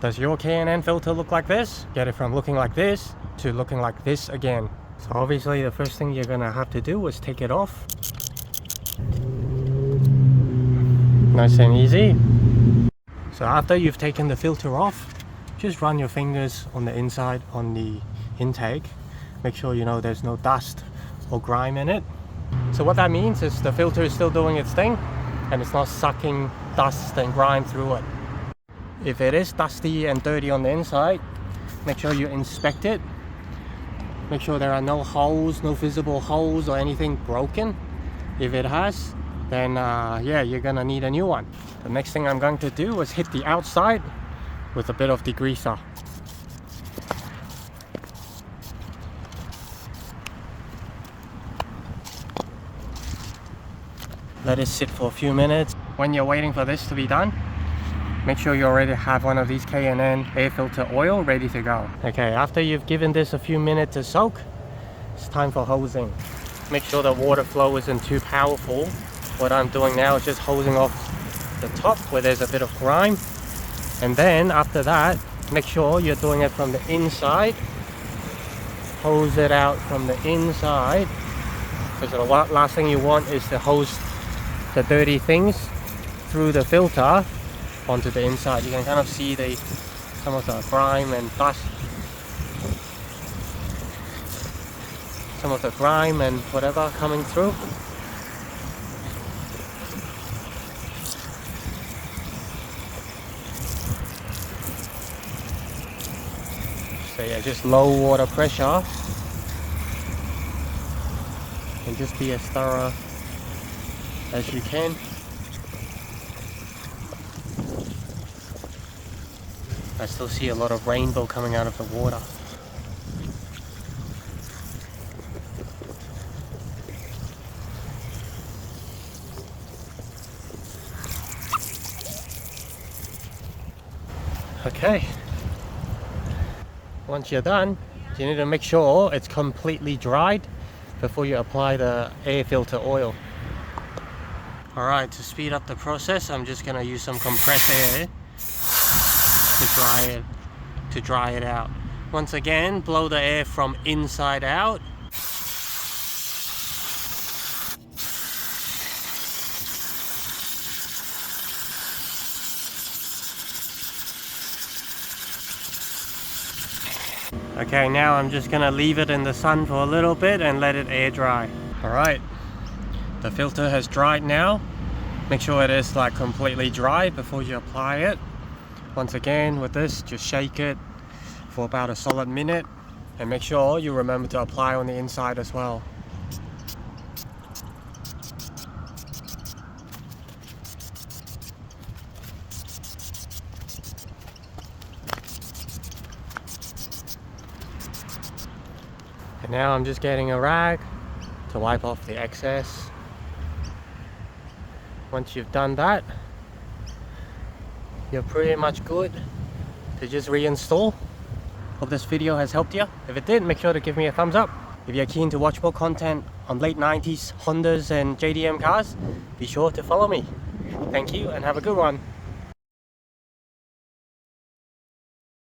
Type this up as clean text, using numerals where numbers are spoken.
Does your K&N filter look like this? Get it from looking like this to looking like this again. So obviously the first thing you're gonna have to do is take it off. Nice and easy. So after you've taken the filter off, just run your fingers on the inside on the intake. Make sure you know there's no dust or grime in it. So what that means is the filter is still doing its thing and it's not sucking dust and grime through it. If it is dusty and dirty on the inside, make sure you inspect it. Make sure there are no holes, no visible holes or anything broken. If it has, then yeah, you're gonna need a new one. The next thing I'm going to do is hit the outside with a bit of degreaser. Let it sit for a few minutes. When you're waiting for this to be done, make sure you already have one of these K&N air filter oil ready to go. Okay, after you've given this a few minutes to soak, it's time for hosing. Make sure the water flow isn't too powerful. What I'm doing now is just hosing off the top where there's a bit of grime. And then after that, make sure you're doing it from the inside. Hose it out from the inside. Because the last thing you want is to hose the dirty things through the filter onto the inside. You can kind of see some of the grime and dust, some of the grime and whatever coming through. So yeah, just low water pressure and just be as thorough as you can. I still see a lot of rainbow coming out of the water. Okay. Once you're done, you need to make sure it's completely dried before you apply the air filter oil. Alright, to speed up the process, I'm just gonna use some compressed air to dry it out. Once again, blow the air from inside out. Okay, now I'm just gonna leave it in the sun for a little bit and let it air dry. Alright, the filter has dried now. Make sure it is like completely dry before you apply it. Once again, with this, just shake it for about a solid minute and make sure you remember to apply on the inside as well. And now I'm just getting a rag to wipe off the excess. Once you've done that, you're pretty much good to just reinstall. Hope this video has helped you. If it did, make sure to give me a thumbs up. If you're keen to watch more content on late 90s Hondas and JDM cars, be sure to follow me. Thank you and have a good one.